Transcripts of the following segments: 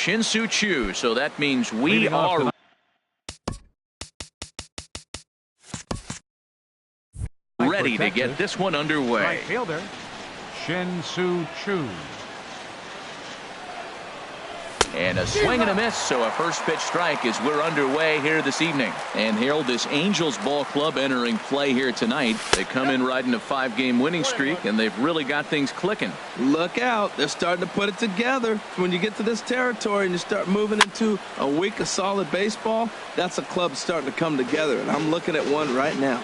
Shin-Soo Choo. So that means we are ready to get this one underway. Right fielder, Shin-Soo Choo. And a swing and a miss, so a first pitch strike as we're underway here this evening. And Harold, this Angels ball club entering play here tonight. They come in riding a 5-game winning streak, and they've really got things clicking. Look out. They're starting to put it together. When you get to this territory and you start moving into a week of solid baseball, that's a club starting to come together, and I'm looking at one right now.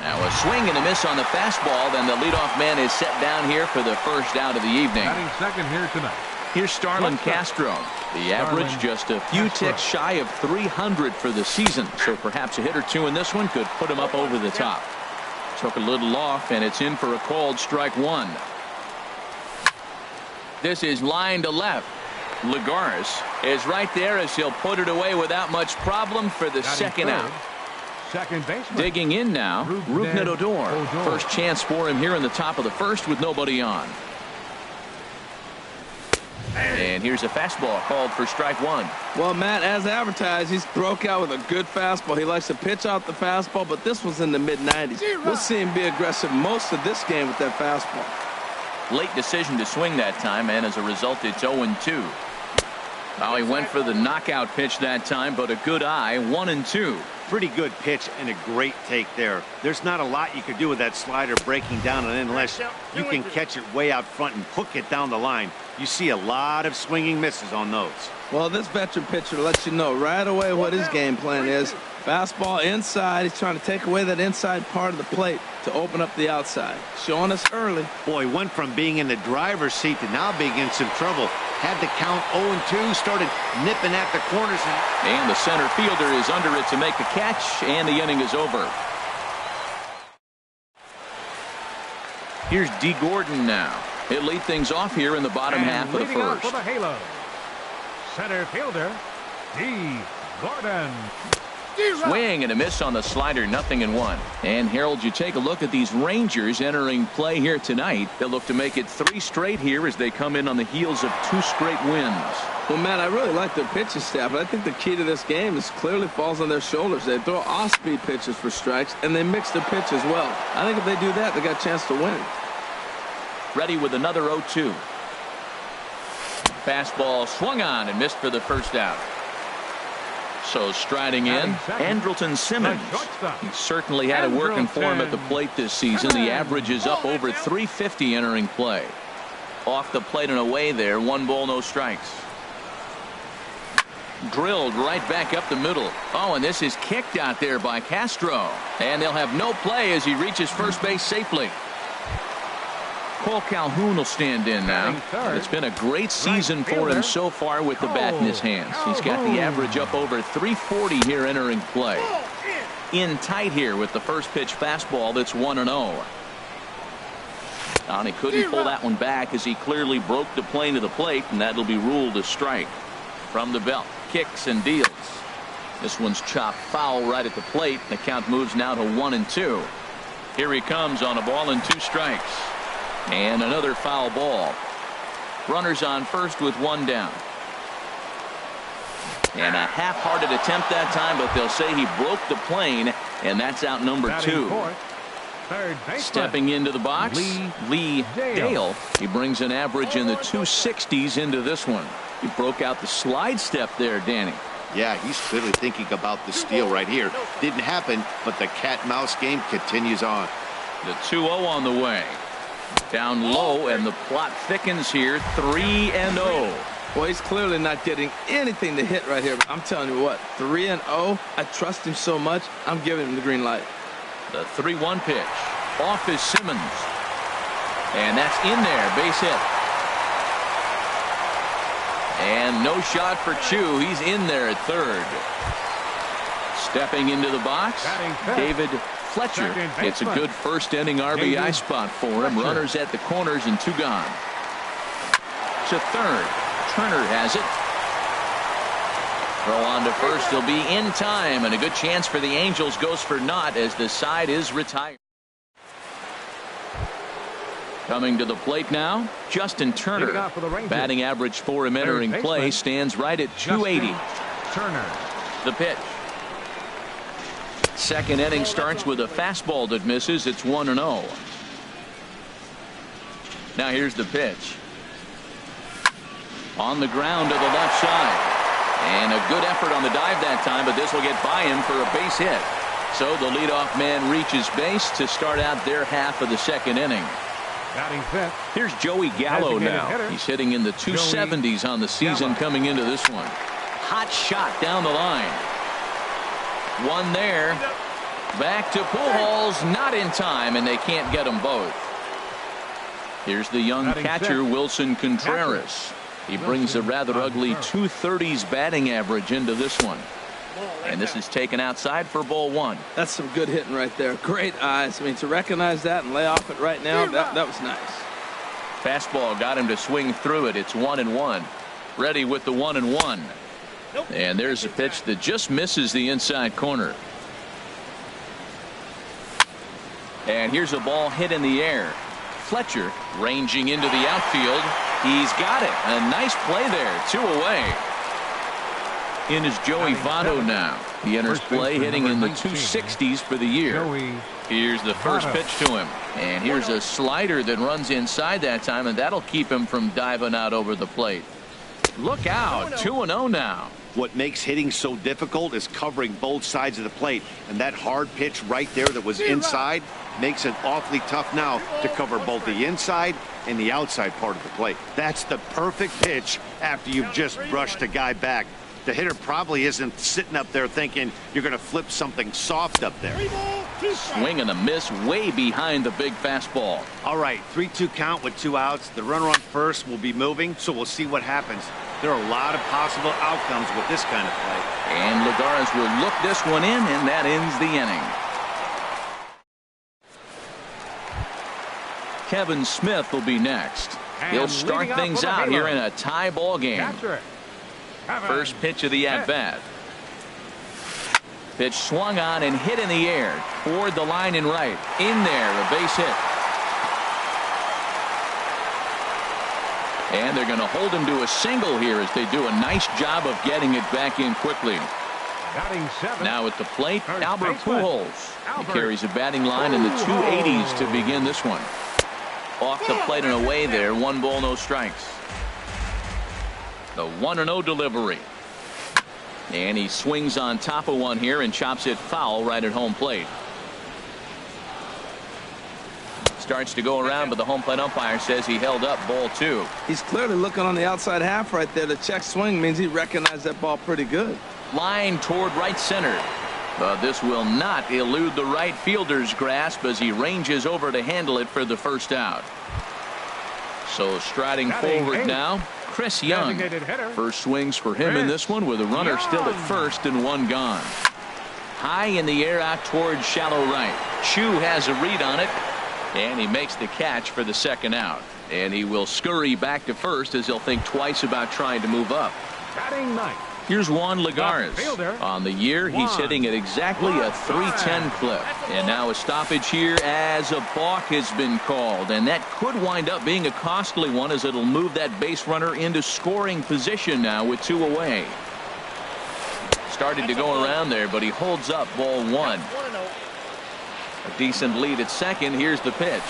Now a swing and a miss on the fastball. Then the leadoff man is set down here for the first out of the evening. Batting second here tonight. Here's Starlin Castro. The average just a few ticks shy of 300 for the season. So perhaps a hit or two in this one could put him up over the top. Took a little off, and it's in for a called strike one. This is line to left. Lagares is right there as he'll put it away without much problem for the second out. Second baseman. Digging in now, Rougned Odor. First chance for him here in the top of the first with nobody on. And here's a fastball called for strike one. Well, Matt, as advertised, he's broke out with a good fastball. He likes to pitch out the fastball, but this was in the mid-90s. We'll see him be aggressive most of this game with that fastball. Late decision to swing that time, and as a result, it's 0-2. Oh, he went for the knockout pitch that time, but a good eye, 1-2. Pretty good pitch and a great take there. There's not a lot you could do with that slider breaking down, and unless you can catch it way out front and hook it down the line, you see a lot of swinging misses on those. Well, this veteran pitcher lets you know right away what his game plan is. Fastball inside. He's trying to take away that inside part of the plate to open up the outside. Showing us early. Boy, went from being in the driver's seat to now being in some trouble. Had the count 0-2, started nipping at the corners. And the center fielder is under it to make the catch, and the inning is over. Here's D. Gordon now. He'll lead things off here in the bottom half of the first. For the Halo, center fielder, D. Gordon. Swing and a miss on the slider, 0-1. And Harold, you take a look at these Rangers entering play here tonight. They'll look to make it 3 straight here as they come in on the heels of 2 straight wins. Well, Matt, I really like their pitching staff, but I think the key to this game is clearly falls on their shoulders. They throw off-speed pitches for strikes, and they mix their pitch as well. I think if they do that, they got a chance to win. Ready with another 0-2. Fastball swung on and missed for the first out. So striding in, Andrelton Simmons. He certainly had it working for him at the plate this season. The average is up over 350 entering play. Off the plate and away there. 1 ball, no strikes. Drilled right back up the middle. Oh, and this is kicked out there by Castro. And they'll have no play as he reaches first base safely. Cole Calhoun will stand in now. It's been a great season for him so far with the bat in his hands. He's got the average up over 340 here entering play. In tight here with the first pitch fastball that's 1-0. And he couldn't pull that one back as he clearly broke the plane to the plate, and that'll be ruled a strike. From the belt, kicks and deals. This one's chopped foul right at the plate. The count moves now to 1-2. Here he comes on a ball and 2 strikes. And another foul ball. Runners on first with 1 down. And a half-hearted attempt that time, but they'll say he broke the plane, and that's out number 2. Stepping into the box, Lee Dale. He brings an average in the 260s into this one. He broke out the slide step there, Danny. Yeah, he's clearly thinking about the steal right here. Didn't happen, but the cat-mouse game continues on. The 2-0 on the way. Down low, and the plot thickens here. 3-0. Well, he's clearly not getting anything to hit right here. But I'm telling you what, 3-0. I trust him so much. I'm giving him the green light. The 3-1 pitch. Off is Simmons. And that's in there. Base hit. And no shot for Choo. He's in there at third. Stepping into the box, David Fletcher. It's a good first inning RBI spot for him. Runners at the corners and 2 gone. To third. Turner has it. Throw on to first. He'll be in time, and a good chance for the Angels goes for naught as the side is retired. Coming to the plate now, Justin Turner. Leading off for the Rangers. Batting average for him entering Third play baseman, stands right at 280. Turner. The pitch. Second inning starts with a fastball that misses. It's 1-0. Now here's the pitch. On the ground to the left side. And a good effort on the dive that time, but this will get by him for a base hit. So the leadoff man reaches base to start out their half of the second inning. Batting fifth. Here's Joey Gallo Designated now. hitter. He's hitting in the 270s on the season coming into this one. Hot shot down the line. One there. Back to Pujols, not in time, and they can't get them both. Here's the young Batting catcher, fifth. Wilson Contreras. He brings a rather ugly 230s batting average into this one. And this is taken outside for ball one. That's some good hitting right there. Great eyes. I mean, to recognize that and lay off it right now, that was nice. Fastball got him to swing through it. It's 1-1. Ready with the 1-1. And there's a pitch that just misses the inside corner. And here's a ball hit in the air. Fletcher ranging into the outfield. He's got it. A nice play there. 2 away. In is Joey Votto now. He enters play hitting in the 260s for the year. Here's the first pitch to him. And here's a slider that runs inside that time, and that'll keep him from diving out over the plate. Look out. 2-0 now. What makes hitting so difficult is covering both sides of the plate. And that hard pitch right there that was inside makes it awfully tough now to cover both the inside and the outside part of the plate. That's the perfect pitch after you've just brushed a guy back. The hitter probably isn't sitting up there thinking you're going to flip something soft up there. Swing and a miss way behind the big fastball. All right, 3-2 count with 2 outs. The runner on first will be moving, so we'll see what happens. There are a lot of possible outcomes with this kind of play. And Lagares will look this one in, and that ends the inning. Kevin Smith will be next. He'll start things out here in a tie ball game. First pitch of the at-bat. Pitch swung on and hit in the air. Toward the line and right. In there, a base hit. And they're going to hold him to a single here as they do a nice job of getting it back in quickly. Now at the plate, Albert Pujols. He carries a batting line in the 280s to begin this one. Off the plate and away there. 1 ball, no strikes. The 1-0 delivery. And he swings on top of one here and chops it foul right at home plate. Starts to go around, but the home plate umpire says he held up ball 2. He's clearly looking on the outside half right there. The check swing means he recognized that ball pretty good. Line toward right center. But this will not elude the right fielder's grasp as he ranges over to handle it for the first out. So striding forward now, Chris Young. First swings for him in this one with a runner still at first and 1 gone. High in the air out towards shallow right. Chu has a read on it, and he makes the catch for the second out. And he will scurry back to first as he'll think twice about trying to move up. Batting ninth. Here's Juan Lagares. On the year, he's hitting at exactly a .310 clip. And now a stoppage here as a balk has been called. And that could wind up being a costly one as it'll move that base runner into scoring position now with 2 away. Started to go around there, but he holds up ball 1. A decent lead at second. Here's the pitch.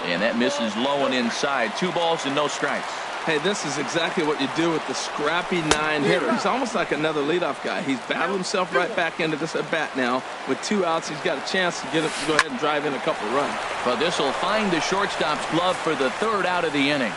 And that misses low and inside. 2 balls and no strikes. Hey, this is exactly what you do with the scrappy 9 hitter. He's almost like another leadoff guy. He's battled himself right back into this at bat now. With 2 outs, he's got a chance to get it, to go ahead and drive in a couple of runs. But this will find the shortstop's glove for the 3rd out of the inning.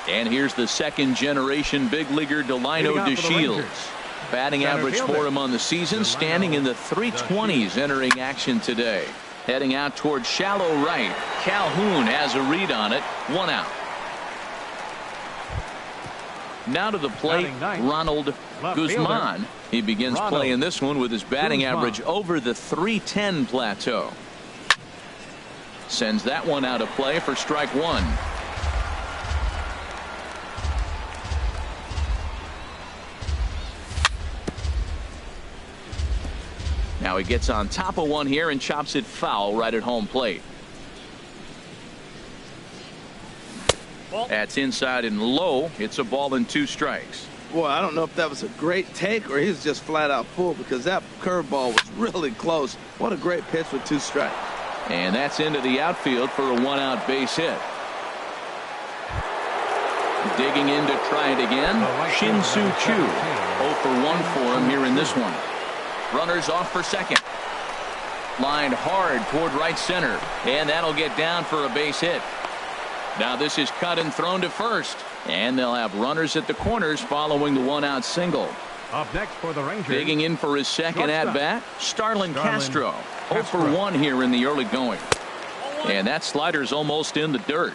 And here's the 2nd-generation big leaguer Delino DeShields. Batting average for him on the season, standing in the 320s entering action today. Heading out towards shallow right. Calhoun has a read on it. 1 out. Now to the plate, Ronald Guzman. He begins playing this one with his batting average over the 310 plateau. Sends that one out of play for strike 1. Now he gets on top of one here and chops it foul right at home plate. That's inside and low. It's a ball and 2 strikes. Boy, I don't know if that was a great take or he's just flat out pulled, because that curveball was really close. What a great pitch with 2 strikes. And that's into the outfield for a 1-out base hit. Digging in to try it again, Shin-Soo Choo. 0 for 1 for him here in this one. Runners off for second. Lined hard toward right center, and that'll get down for a base hit. Now this is cut and thrown to first, and they'll have runners at the corners following the 1-out single. Up next for the Rangers. Digging in for his second at-bat, Starlin Castro. 0 for 1 here in the early going. And that slider's almost in the dirt.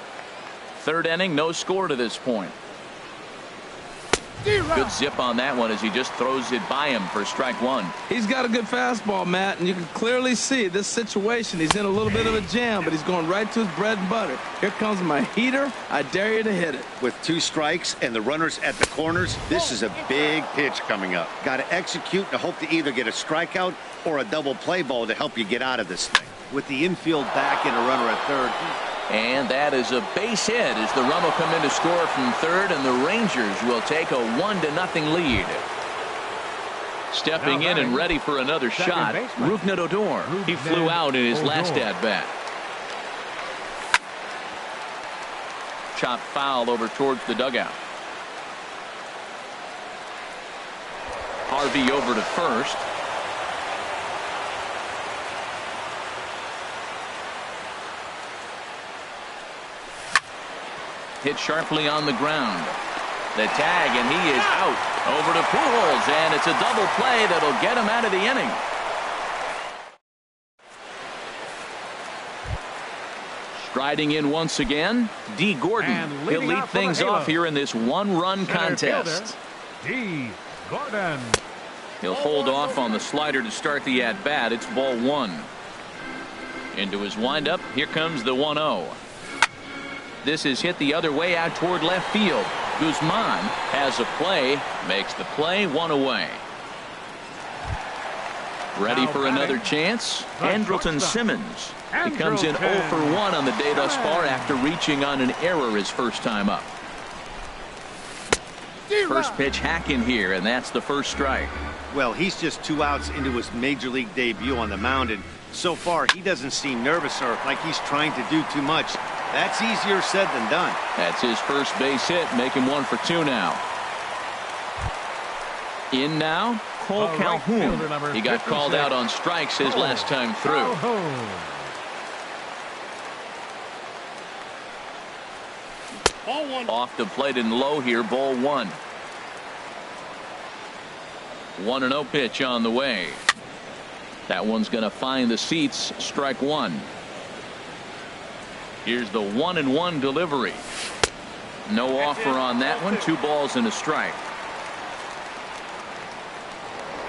Third inning, no score to this point. Good zip on that one as he just throws it by him for strike 1. He's got a good fastball, Matt, and you can clearly see this situation. He's in a little bit of a jam, but he's going right to his bread and butter. Here comes my heater. I dare you to hit it. With 2 strikes and the runners at the corners, this is a big pitch coming up. Got to execute and hope to either get a strikeout or a double play ball to help you get out of this thing. With the infield back and a runner at third. And that is a base hit as the run will come in to score from third, and the Rangers will take a 1-0 lead. Stepping in and ready for another shot, Rougned Odor. He flew out in his last at-bat. Chop foul over towards the dugout. Harvey over to first. Hit sharply on the ground. The tag, and he is out. Over to Pujols, and it's a double play that'll get him out of the inning. Striding in once again, D. Gordon. He'll lead things off here in this 1-run contest. D. Gordon. He'll hold off on the slider to start the at-bat. It's ball 1. Into his windup, here comes the 1-0. This is hit the other way out toward left field. Guzman has a play, makes the play, 1 away. Ready for another chance? Andrelton Simmons. He comes in 0 for 1 on the day thus far after reaching on an error his first time up. First pitch hack in here, and that's the first strike. Well, he's just 2 outs into his major league debut on the mound, and so far he doesn't seem nervous or like he's trying to do too much. That's easier said than done. That's his first base hit, making 1 for 2 now. In now, Cole Calhoun. He got called out on strikes his last time through. Off the plate and low here, ball 1. 1-0 pitch on the way. That one's going to find the seats, strike 1. Here's the 1-1 delivery. No offer on that one. 2 balls and a strike.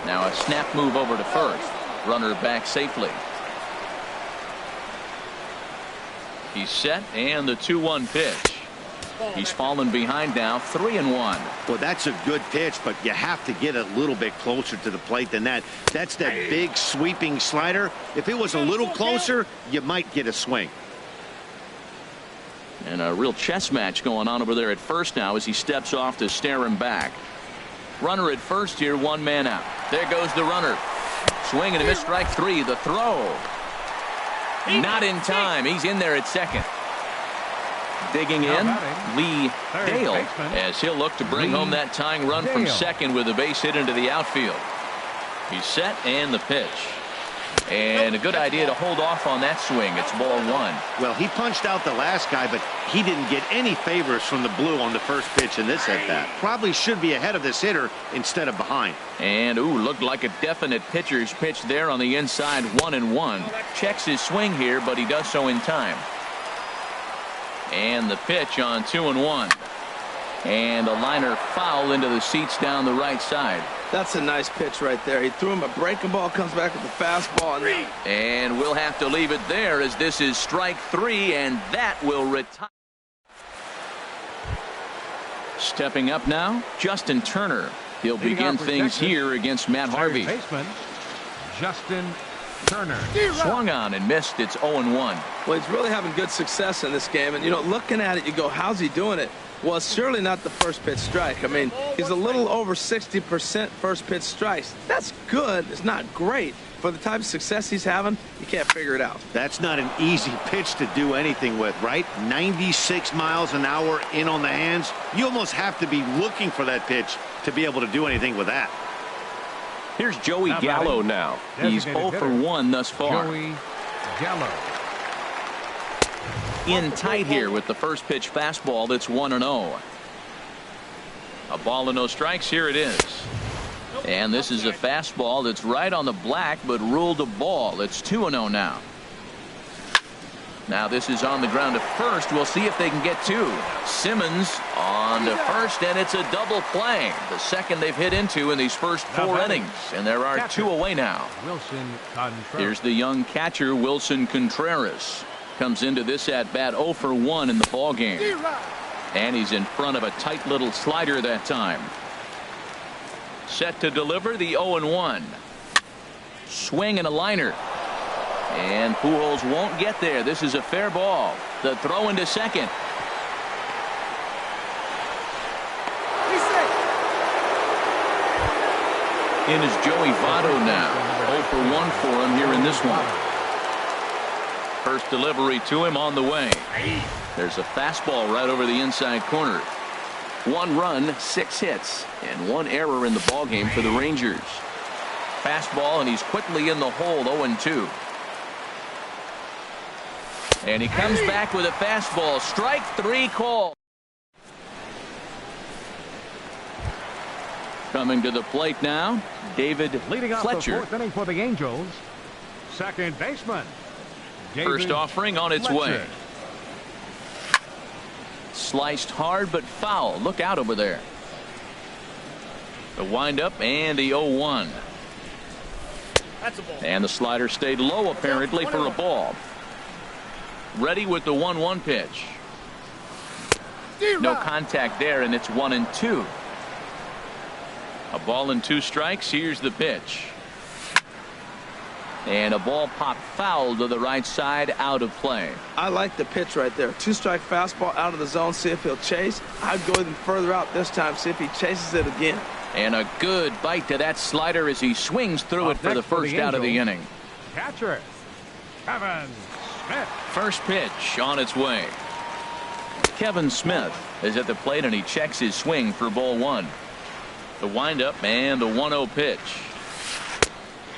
Now a snap move over to first. Runner back safely. He's set, and the 2-1 pitch. He's fallen behind now, 3-1. Well, that's a good pitch, but you have to get a little bit closer to the plate than that. That's that big sweeping slider. If it was a little closer, you might get a swing. And a real chess match going on over there at first now as he steps off to stare him back. Runner at first here, 1 man out. There goes the runner. Swing and a miss, strike 3. The throw. Not in time. He's in there at second. Digging in, Lee Dale, as he'll look to bring home that tying run from second with a base hit into the outfield. He's set, and the pitch. And a good idea to hold off on that swing. It's ball 1. Well, he punched out the last guy, but he didn't get any favors from the blue on the first pitch in this at-bat. Probably should be ahead of this hitter instead of behind. And, looked like a definite pitcher's pitch there on the inside, 1-1. Checks his swing here, but he does so in time. And the pitch on 2-1. And a liner foul into the seats down the right side. That's a nice pitch right there. He threw him a breaking ball, comes back with the fastball. And we'll have to leave it there as this is strike 3, and that will retire. Stepping up now, Justin Turner. He'll begin things here against Matt Harvey. Justin Turner. Swung on and missed. It's 0-1. Well, he's really having good success in this game. And, you know, looking at it, you go, how's he doing it? Well, it's surely not the first pitch strike. I mean, he's a little over 60% first pitch strikes. That's good. It's not great. For the type of success he's having, you can't figure it out. That's not an easy pitch to do anything with, right? 96 miles an hour in on the hands. You almost have to be looking for that pitch to be able to do anything with that. Here's Joey Gallo now. He's 0 for 1 thus far. Joey Gallo. In tight here with the first pitch fastball that's 1-0. A ball and no strikes. Here it is. And this is a fastball that's right on the black but ruled a ball. It's 2-0 now. Now this is on the ground to first. We'll see if they can get two. Simmons on to first, and it's a double play. The second they've hit into in these first 4 innings. And there are 2 away now. Wilson Contreras. Here's the young catcher, Wilson Contreras. Comes into this at bat 0 for 1 in the ball game. And he's in front of a tight little slider that time. Set to deliver the 0-1. Swing and a liner. And Pujols won't get there. This is a fair ball. The throw into second. In is Joey Votto now. 0 for 1 for him here in this one. First delivery to him on the way. There's a fastball right over the inside corner. 1 run, 6 hits, and 1 error in the ballgame for the Rangers. Fastball, and he's quickly in the hole, 0-2. And he comes back with a fastball. Strike 3 call. Coming to the plate now, David Leading off Fletcher. the 4th inning for the Angels, second baseman. David First offering on its Fletcher. way. Sliced hard but foul. Look out over there. The windup and the 0-1. That's a ball. And the slider stayed low apparently for a ball. Ready with the 1-1 pitch. No contact there, and it's 1-2. A ball and 2 strikes. Here's the pitch. And a ball popped foul to the right side, out of play. I like the pitch right there. 2-strike fastball out of the zone. See if he'll chase. I'd go even further out this time. See if he chases it again. And a good bite to that slider as he swings through it for the first out of the inning. Catcher Kevin Smith. First pitch on its way. Kevin Smith is at the plate, and he checks his swing for ball 1. The windup and the 1-0 pitch.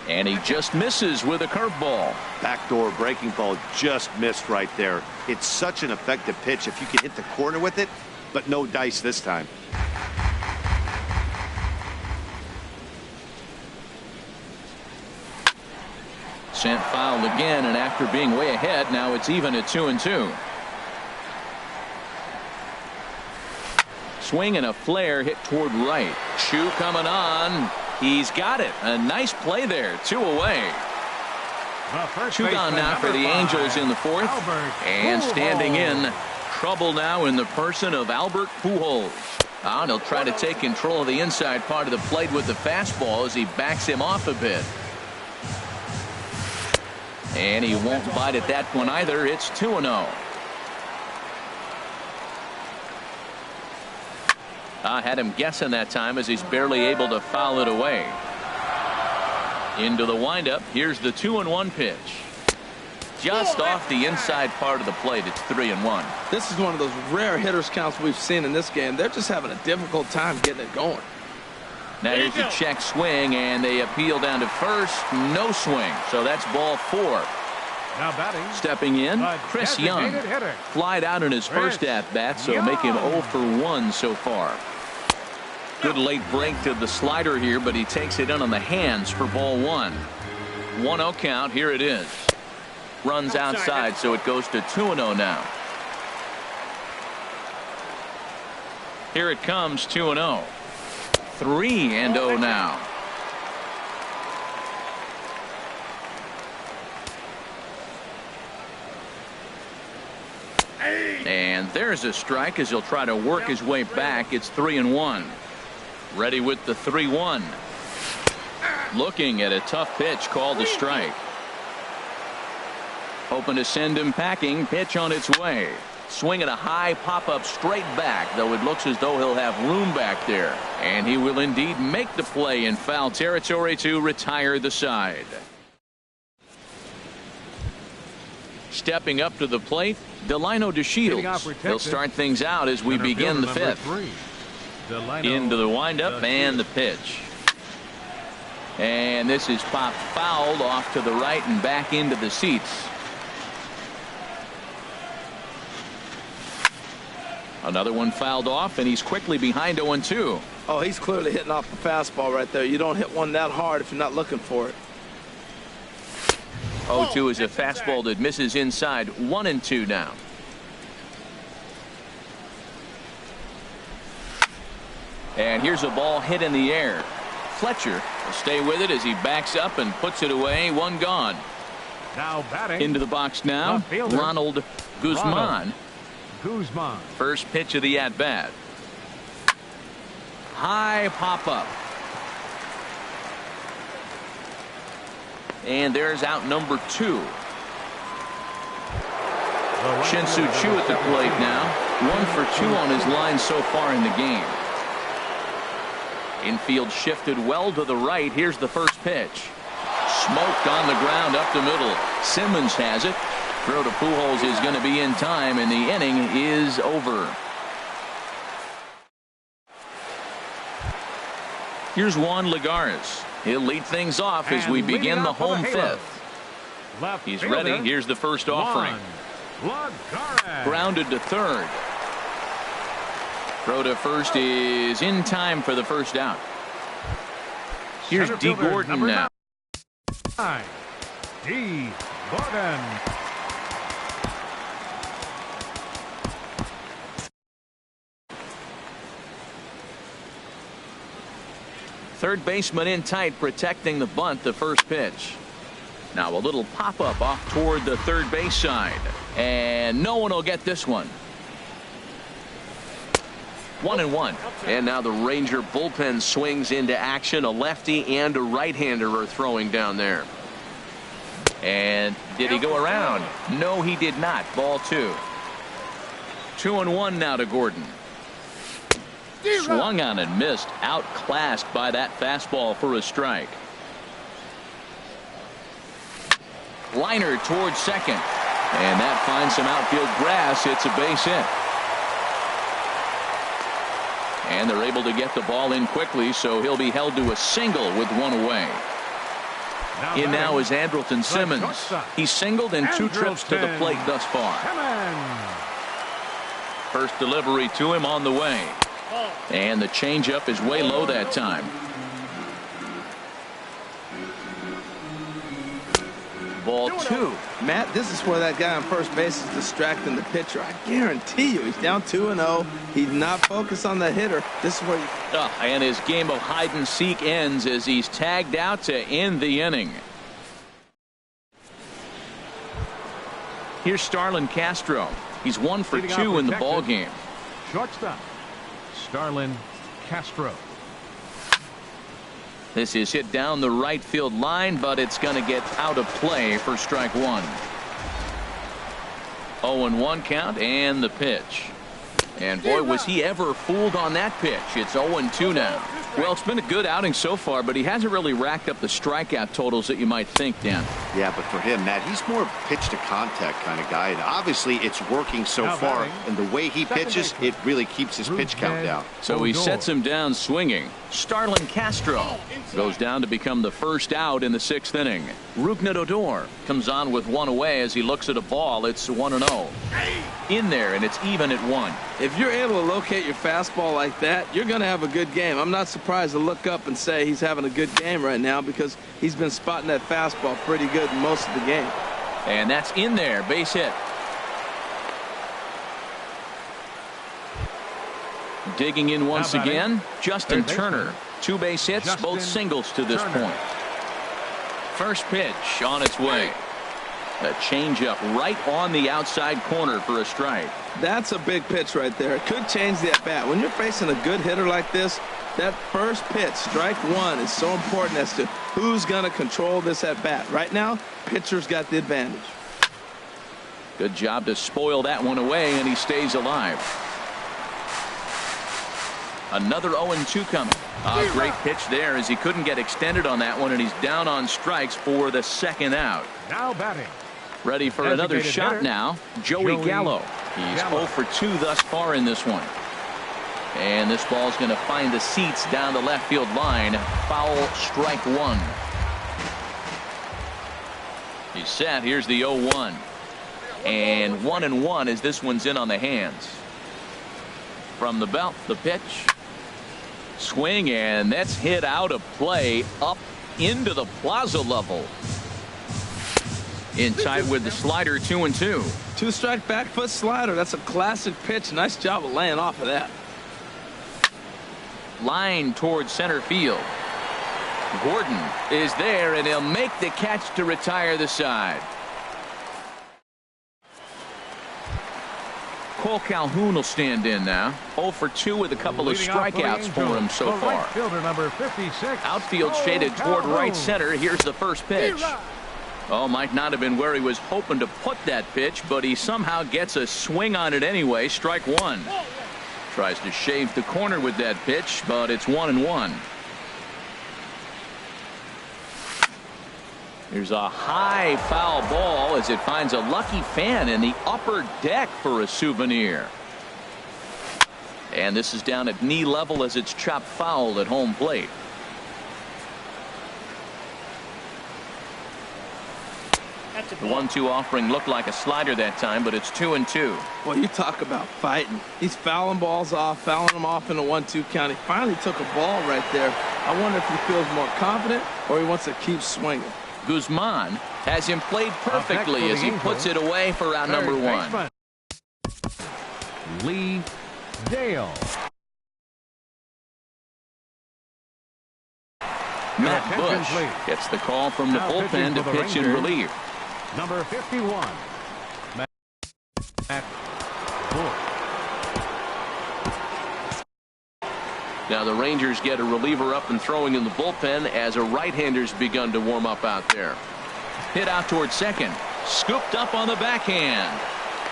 And he just misses with a curveball. Backdoor breaking ball just missed right there. It's such an effective pitch if you can hit the corner with it, but no dice this time. Sent foul again, and after being way ahead, now it's even at 2-2. Swing and a flare hit toward right. Shoe coming on. He's got it. A nice play there. 2 away. 2 gone now for the Angels in the 4th. And standing in, trouble now in the person of Albert Pujols. And he'll try to take control of the inside part of the plate with the fastball as he backs him off a bit. And he won't bite at that one either. It's 2-0. I had him guessing that time as he's barely able to foul it away. Into the windup. Here's the 2-1 pitch. Just off the inside part of the plate. It's 3-1. This is one of those rare hitters counts we've seen in this game. They're just having a difficult time getting it going. Now here's the check swing, and they appeal down to first. No swing. So that's ball 4. Now batting. Stepping in, the Chris Young. designated hitter. Flied out in his first Chris at-bat, so make him Young. 0 for 1 so far. Good late break to the slider here, but he takes it in on the hands for ball 1. 1-0 count. Here it is. Runs outside, so it goes to 2-0 now. Here it comes, 2-0. 3-0 now. And there's a strike as he'll try to work his way back. It's 3-1. Ready with the 3-1. Looking at a tough pitch called a strike. Hoping to send him packing. Pitch on its way. Swinging a high pop-up straight back, though it looks as though he'll have room back there. And he will indeed make the play in foul territory to retire the side. Stepping up to the plate, Delino DeShields. He'll start things out as we begin the fifth. Into the windup and the pitch. And this is popped foul off to the right and back into the seats. Another one fouled off, and he's quickly behind 0-2. Oh, he's clearly hitting off the fastball right there. You don't hit one that hard if you're not looking for it. 0-2 is a fastball that misses inside. 1-2 now. And here's a ball hit in the air. Fletcher will stay with it as he backs up and puts it away. One gone. Now batting. Into the box now, Ronald Guzman. First pitch of the at-bat. High pop-up. And there's out number 2. Shin-Soo Choo at the plate now. 1 for 2 on his line so far in the game. Infield shifted well to the right. Here's the first pitch. Smoked on the ground up the middle. Simmons has it. Throw to Pujols is going to be in time, and the inning is over. Here's Juan Lagares. He'll lead things off as we begin the home fifth. He's ready. Here's the first offering. Grounded to third. Throw to first is in time for the first out. Here's D. Gordon now. D. Gordon. Third baseman in tight, protecting the bunt. The first pitch. Now a little pop-up off toward the third base side. And no one will get this one. 1-1. And now the Ranger bullpen swings into action. A lefty and a right-hander are throwing down there. And did he go around? No, he did not. Ball 2. 2-1 now to Gordon. Swung on and missed. Outclassed by that fastball for a strike. Liner towards second. And that finds some outfield grass. It's a base hit. And they're able to get the ball in quickly, so he'll be held to a single with one away. In now is Andrelton Simmons. He's singled in 2 trips to the plate thus far. First delivery to him on the way. And the changeup is way low that time. Ball 2. Matt, this is where that guy on first base is distracting the pitcher. I guarantee you he's down 2-0. He's not focused on the hitter. This is where you... And his game of hide and seek ends as he's tagged out to end the inning. Here's Starlin Castro. He's 1 for 2 in the ball game. Shortstop Starlin Castro. This is hit down the right field line, but it's going to get out of play for strike 1. 0-1 count and the pitch. And boy, was he ever fooled on that pitch. It's 0-2 now. Well, it's been a good outing so far, but he hasn't really racked up the strikeout totals that you might think, Dan. Yeah, but for him, Matt, he's more pitch to contact kind of guy. And obviously, it's working so far. And the way he pitches, it really keeps his pitch count down. So he sets him down swinging. Starlin Castro goes down to become the first out in the 6th inning. Rougned Odor comes on with 1 away as he looks at a ball. It's 1-0. In there, and it's even at 1. If you're able to locate your fastball like that, you're going to have a good game. I'm not surprised to look up and say he's having a good game right now because he's been spotting that fastball pretty good most of the game. And that's in there. Base hit. Digging in once again, Justin Turner. 2 base hits, both singles to this point. First pitch on its way. A changeup right on the outside corner for a strike. That's a big pitch right there. It could change the at-bat. When you're facing a good hitter like this, That first pitch, strike one, is so important as to who's going to control this at bat. Right now, pitcher's got the advantage. Good job to spoil that one away, and he stays alive. Another 0-2 coming. A great pitch there as he couldn't get extended on that one, and he's down on strikes for the second out. Now batting. Ready for another shot hitter, now. Joey Gallo. He's 0 for 2 thus far in this one. And this ball's going to find the seats down the left field line. Foul, strike one. He's set. Here's the 0-1. And 1-1 as this one's in on the hands. From the belt, the pitch. Swing, and that's hit out of play up into the plaza level. Inside with the slider, 2-2. Two-strike back foot slider. That's a classic pitch. Nice job of laying off of that. Line towards center field. Gordon is there, and he'll make the catch to retire the side. Cole Calhoun will stand in now. 0 for 2 with a couple of strikeouts for him so far. Right fielder number 56. Outfield shaded toward right center. Here's the first pitch. Oh, might not have been where he was hoping to put that pitch, but he somehow gets a swing on it anyway. Strike one. Tries to shave the corner with that pitch, but it's 1-1. Here's a high foul ball as it finds a lucky fan in the upper deck for a souvenir. And this is down at knee level as it's chopped foul at home plate. The 1-2 offering looked like a slider that time, but it's 2-2. Well, you talk about fighting. He's fouling balls off, fouling them off in a 1-2 count. He finally took a ball right there. I wonder if he feels more confident or he wants to keep swinging. Guzman has him played perfectly as he puts it away for round number 1. Lee Dale. Matt Bush gets the call from the bullpen to pitch in relief. Number 51. Matt Bush. Now the Rangers get a reliever up and throwing in the bullpen as a right-hander's begun to warm up out there. Hit out towards second. Scooped up on the backhand.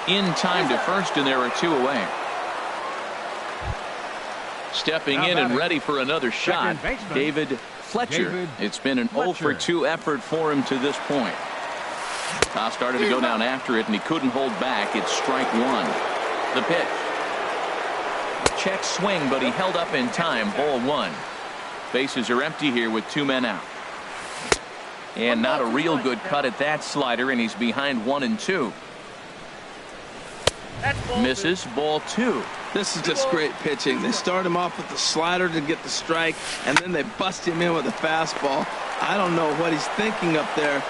In time to first, and there are 2 away. Stepping in and ready for another shot, David Fletcher. It's been an 0 for 2 effort for him to this point. Started to go down after it, and he couldn't hold back. It's strike one. The pitch. Check swing, but he held up in time. Ball 1. Bases are empty here with 2 men out. And not a real good cut at that slider, and he's behind 1-2. Misses. Ball 2. This is just great pitching. They start him off with the slider to get the strike, and then they bust him in with a fastball. I don't know what he's thinking up there.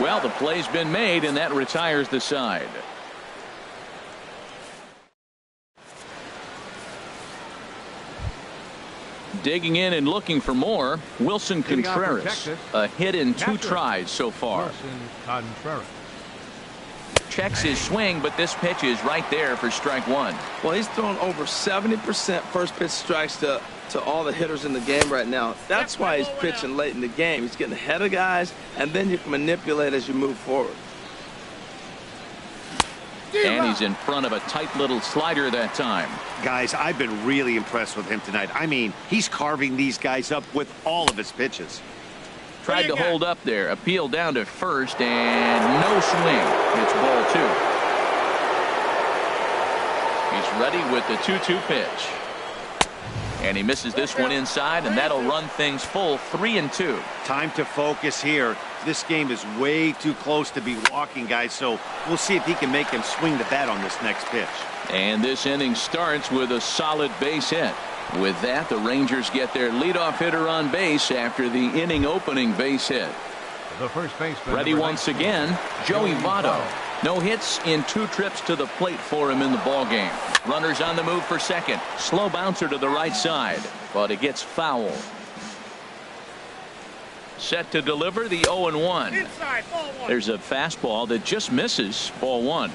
Well, the play's been made, and that retires the side. Digging in and looking for more, Wilson Contreras. A hit in 2 tries so far. Wilson Contreras. Checks his swing, but this pitch is right there for strike one. Well, he's thrown over 70% first pitch strikes to all the hitters in the game right now. That's why he's pitching late in the game. He's getting ahead of guys, and then you can manipulate as you move forward. And he's in front of a tight little slider that time. Guys, I've been really impressed with him tonight. I mean, he's carving these guys up with all of his pitches. Tried to hold up there. Appeal down to first, and no swing. It's ball 2. He's ready with the 2-2 pitch. And he misses this one inside, and that'll run things full 3-2. Time to focus here. This game is way too close to be walking, guys, so we'll see if he can make him swing the bat on this next pitch. And this inning starts with a solid base hit. With that, the Rangers get their leadoff hitter on base after the inning opening base hit. The first baseman. Ready once again, Joey Votto. No hits in 2 trips to the plate for him in the ballgame. Runners on the move for second. Slow bouncer to the right side, but it gets foul. Set to deliver the 0-1. Inside, ball 1. There's a fastball that just misses. Ball 1.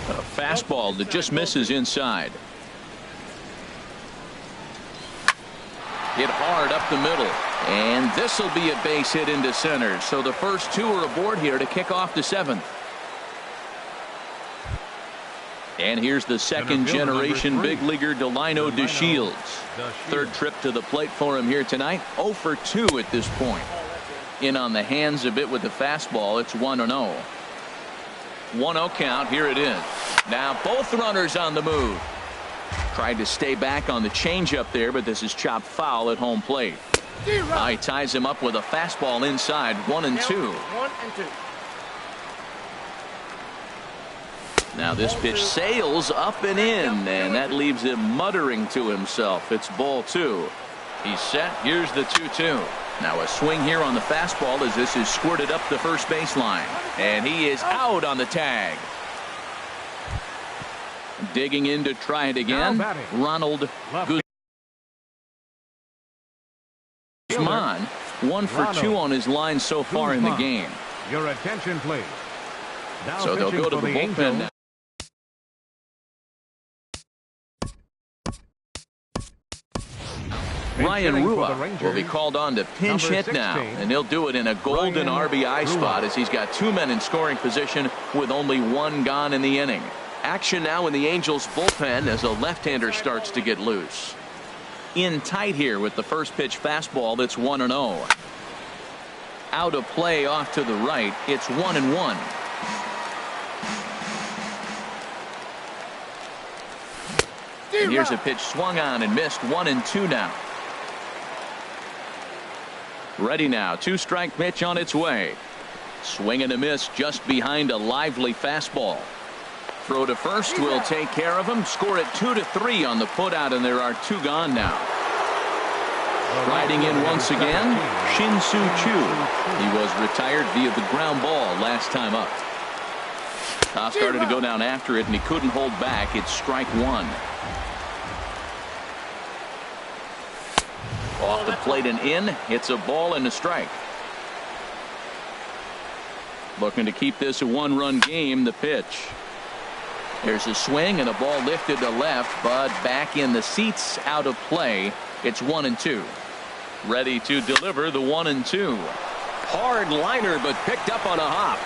A fastball that just misses inside. Hit hard up the middle. And this will be a base hit into center. So the first two are aboard here to kick off the seventh. And here's the second generation big leaguer Delino DeShields. Third trip to the plate for him here tonight. 0 for 2 at this point. In on the hands a bit with the fastball. It's 1-0. 1-0 count. Here it is. Now both runners on the move. Tried to stay back on the changeup there, but this is chopped foul at home plate. He ties him up with a fastball inside. 1-2. Now this pitch sails up and in, and that leaves him muttering to himself. It's ball 2. He's set. Here's the 2-2. Now a swing here on the fastball as this is squirted up the first baseline. And he is out on the tag. Digging in to try it again. Ronald Guzman. 1 for 2 on his line so far in the game. Your attention, please. So they'll go to the bullpen now. Ryan Rua will be called on to pinch hit now, and he'll do it in a golden RBI spot as he's got 2 men in scoring position with only 1 gone in the inning. Action now in the Angels bullpen as a left-hander starts to get loose. In tight here with the first pitch fastball. That's 1-0. Out of play off to the right. It's 1-1. Here's a pitch swung on and missed. 1-2 now. Ready now. 2-strike pitch on its way. Swing and a miss just behind a lively fastball. Throw to first will take care of him. Score it 2-3 on the putout, and there are 2 gone now. Riding in once again, Shin-Soo Choo. He was retired via the ground ball last time up. Started to go down after it, and he couldn't hold back. It's strike 1. Off the plate and in. It's a ball and a strike. Looking to keep this a 1-run game. The pitch. There's a swing and a ball lifted to left, but back in the seats, out of play. It's 1-2. Ready to deliver the 1-2. Hard liner, but picked up on a hop.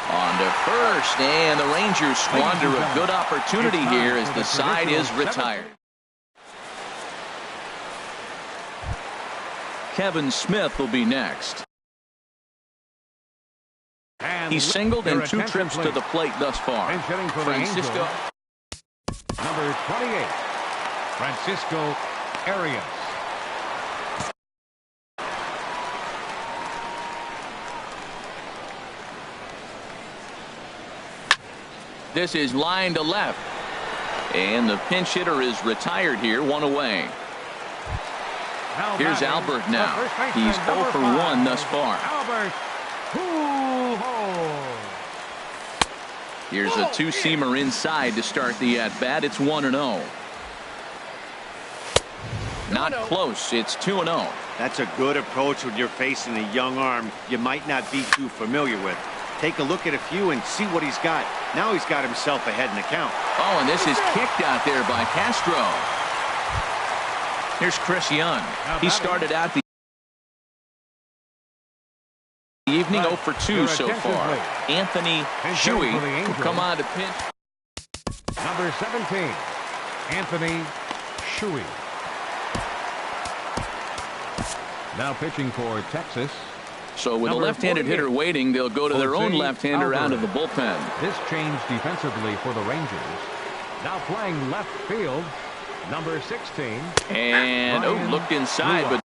On to first, and the Rangers squander a good opportunity here as the side is retired. Kevin Smith will be next. He's singled in 2 trips to the plate thus far. Francisco. Number 28, Francisco Arias. This is line to left. And the pinch hitter is retired here. 1 away. Here's Albert now. He's 0 for 1 thus far. Albert. Here's a 2-seamer inside to start the at-bat. It's 1-0. Not close. It's 2-0. That's a good approach when you're facing a young arm you might not be too familiar with. Take a look at a few and see what he's got. Now he's got himself ahead in the count. Oh, and this is kicked out there by Castro. Here's Chris Young. He started out the evening 0 for 2 so far. Anthony Shuey will come on to pinch. Number 17, Anthony Shuey. Now pitching for Texas. So with a left-handed hitter waiting, they'll go to their own left-hander out of the bullpen. This change defensively for the Rangers. Now playing left field, number 16. And looked inside, but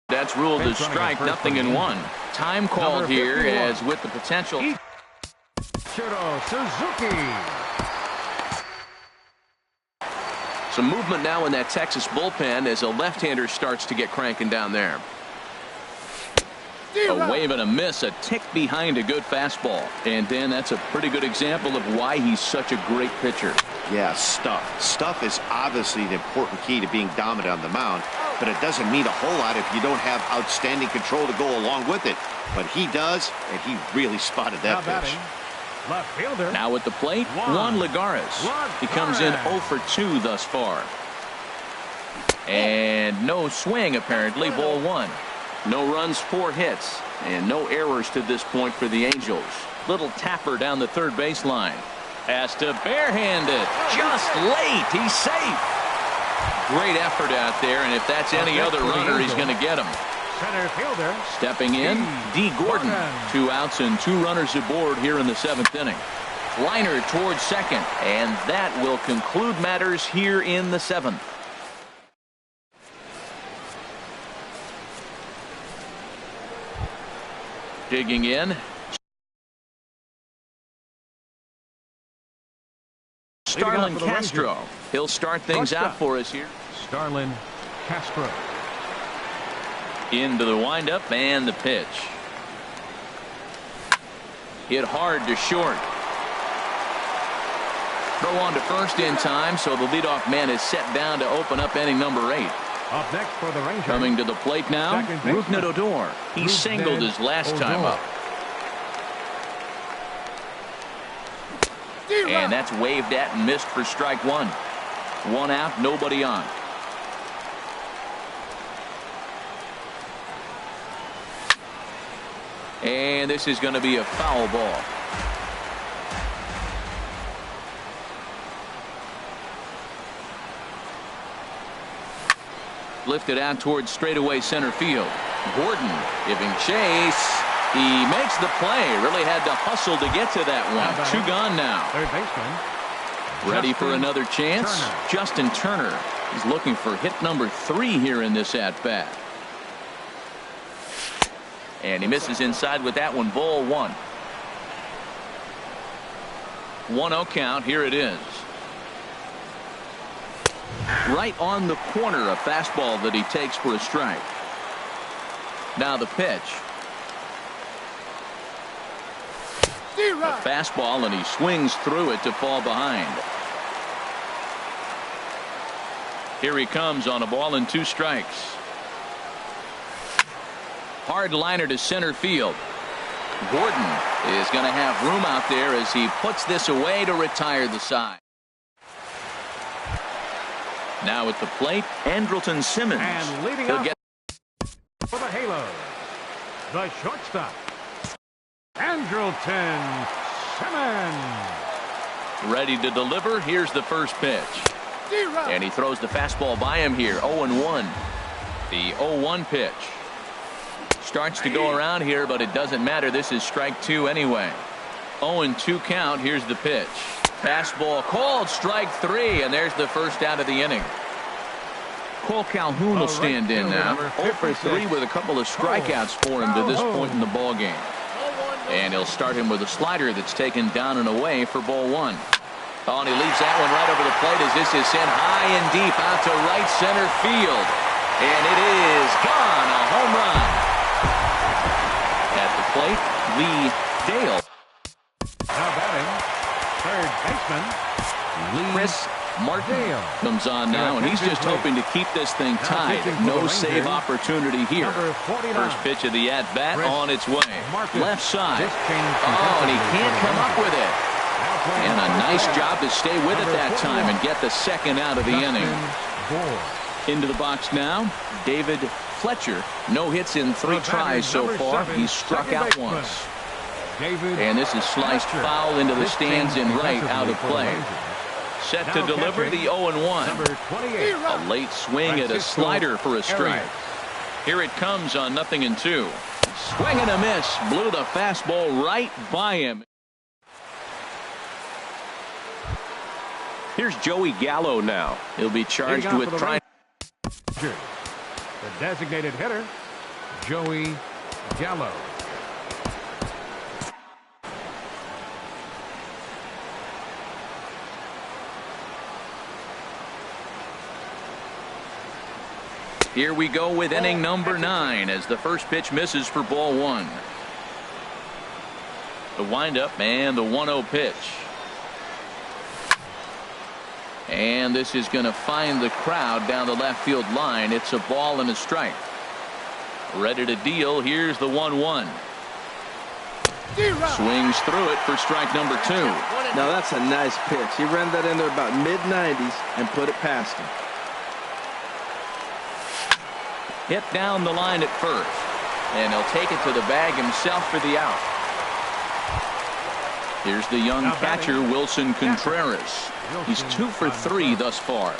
that's ruled as strike. 0-1. Time called here as with the potential. Suzuki. Some movement now in that Texas bullpen as a left-hander starts to get cranking down there. A wave and a miss, a tick behind a good fastball. And Dan, that's a pretty good example of why he's such a great pitcher. Yeah, stuff. Stuff is obviously an important key to being dominant on the mound, but it doesn't mean a whole lot if you don't have outstanding control to go along with it. But he does, and he really spotted that pitch. Left fielder. Now at the plate, Juan Lagares. He comes in 0 for 2 thus far. And no swing, apparently. Ball one. No runs, 4 hits, and no errors to this point for the Angels. Little tapper down the third baseline. Has to barehand it. Just late. He's safe. Great effort out there, and if that's any other runner, he's going to get him. Center fielder. Stepping in, D. Gordon. 2 outs and 2 runners aboard here in the 7th inning. Liner towards second, and that will conclude matters here in the 7th. Digging in. Starlin Castro. He'll start things out for us here. Starlin Castro. Into the windup and the pitch. Hit hard to short. Throw on to first in time, so the leadoff man is set down to open up inning number 8. Up next for the Rangers. Coming to the plate now, Rougned Odor. He singled his last time up. And that's waved at and missed for strike 1. 1 out, nobody on. And this is going to be a foul ball. Lifted out towards straightaway center field. Gordon giving chase. He makes the play. Really had to hustle to get to that one. 2 gone now. Third baseman. Ready for another chance. Justin Turner. He's looking for hit number 3 here in this at bat. And he misses inside with that one. Ball 1. 1-0 count. Here it is. Right on the corner, a fastball that he takes for a strike. Now the pitch. A fastball, and he swings through it to fall behind. Here he comes on a ball and 2 strikes. Hard liner to center field. Gordon is going to have room out there as he puts this away to retire the side. Now at the plate, Andrelton Simmons. And leading He'll up get for the Halo, the shortstop, Andrelton Simmons. ready to deliver. Here's the first pitch. And he throws the fastball by him here. 0-1. The 0-1 pitch. Starts to go around here, but it doesn't matter. This is strike 2 anyway. 0-2 count. Here's the pitch. Fastball called, strike 3, and there's the first out of the inning. Cole Calhoun will stand in now. 0-3 with a couple of strikeouts for him to this point in the ball game. And he'll start him with a slider that's taken down and away for ball 1. Oh, and he leaves that one right over the plate as this is sent high and deep out to right center field. And it is gone. A home run. At the plate, Lee Dale. Now batting, third baseman, Chris Martin comes on now, and he's just hoping to keep this thing tied. No save opportunity here. First pitch of the at-bat on its way. Left side. Oh, and he can't come up with it. And a nice job to stay with it that time and get the second out of the inning. Into the box now, David Fletcher. No hits in 3 tries so far. He's struck out once. And this is sliced foul into the stands in right, out of play. Set to deliver the 0-1. A late swing at a slider for a strike. Here it comes on 0-2. Swing and a miss. Blew the fastball right by him. Here's Joey Gallo now. He'll be charged with trying. The designated hitter, Joey Gallo. Here we go with inning number 9 as the first pitch misses for ball 1. The windup and the 1-0 pitch. And this is going to find the crowd down the left field line. It's a ball and a strike. Ready to deal. Here's the 1-1. Swings through it for strike number 2. Now that's a nice pitch. He ran that in there about mid-90s and put it past him. Hit down the line at first. And he'll take it to the bag himself for the out. Here's the young catcher, Wilson Contreras. He's 2 for 3 thus far.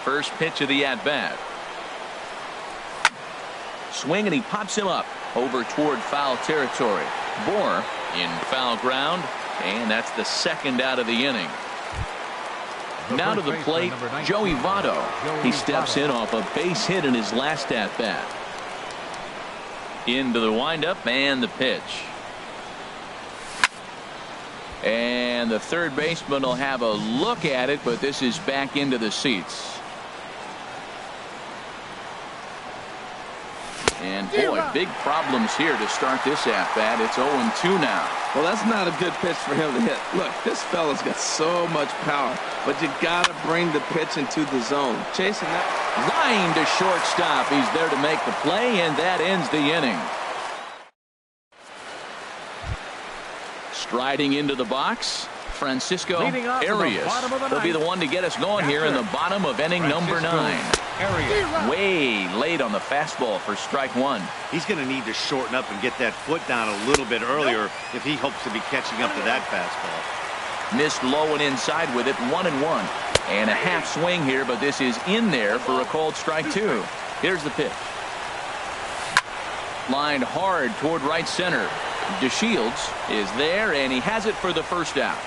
First pitch of the at-bat. Swing, and he pops him up over toward foul territory. Bohr in foul ground, and that's the second out of the inning. Now to the plate, Joey Votto. He steps in off a base hit in his last at-bat. Into the windup and the pitch. And the third baseman will have a look at it, but this is back into the seats. And boy, big problems here to start this at-bat. It's 0-2 now. Well, that's not a good pitch for him to hit. Look, this fella's got so much power, but you got to bring the pitch into the zone. Chasing that. Line to shortstop. He's there to make the play, and that ends the inning. Striding into the box, Francisco Arias. He'll be the one to get us going here in the bottom of inning number 9. Way late on the fastball for strike 1. He's going to need to shorten up and get that foot down a little bit earlier if he hopes to be catching up to that fastball. Missed low and inside with it, 1-1. And a half swing here, but this is in there for a called strike 2. Here's the pitch. Lined hard toward right center. DeShields is there, and he has it for the first out.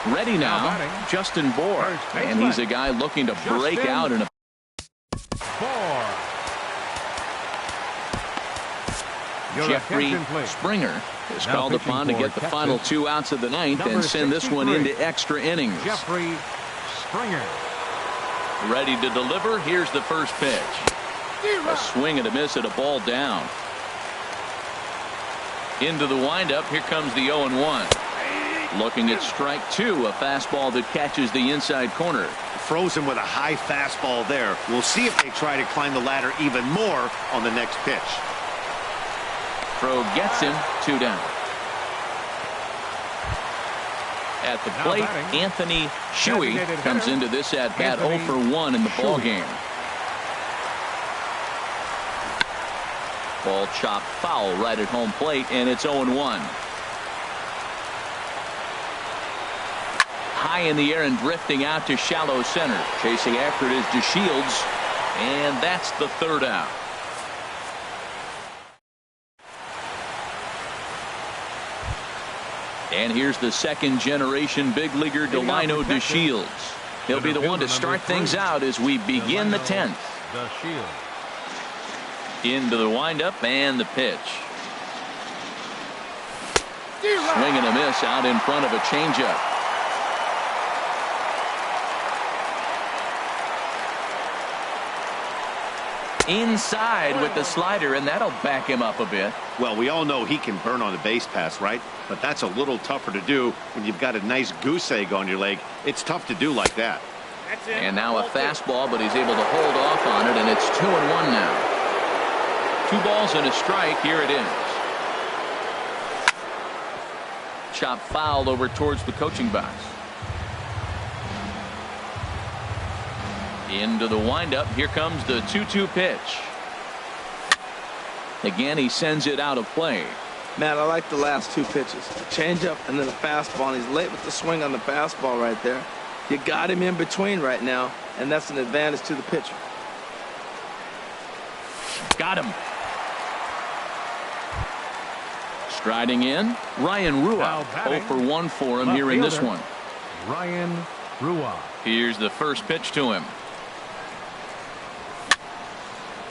Ready now, Justin Bohr, and he's a guy looking to break out in a. Jeffrey Springer is called upon to get the final 2 outs of the ninth and send this one into extra innings. Jeffrey Springer. Ready to deliver. Here's the first pitch. A swing and a miss at a ball down. Into the windup. Here comes the 0-1. Looking at strike 2, a fastball that catches the inside corner. Frozen with a high fastball there. We'll see if they try to climb the ladder even more on the next pitch. Throw gets him, 2 down. At the plate, Anthony Shuey comes into this at bat 0 for 1 in the ball game. Ball chopped foul right at home plate, and it's 0-1. High in the air and drifting out to shallow center. Chasing after it is DeShields, and that's the third out. And here's the second generation big leaguer Delino DeShields. He'll be the one to start things out as we begin the 10th. Into the windup and the pitch. Swing and a miss out in front of a changeup. Inside with the slider, and that'll back him up a bit. Well, we all know he can burn on a base pass, right? But that's a little tougher to do when you've got a nice goose egg on your leg. It's tough to do like that. And now a fastball, but he's able to hold off on it, and it's 2-1 now. 2 balls and a strike. Here it is. Chop foul over towards the coaching box. Into the windup. Here comes the 2-2 pitch. Again, he sends it out of play. Man, I like the last 2 pitches. The changeup and then the fastball. And he's late with the swing on the fastball right there. You got him in between right now, and that's an advantage to the pitcher. Got him. Striding in, Ryan Rua. 0 for 1 for him here in this one. Ryan Rua. Here's the first pitch to him.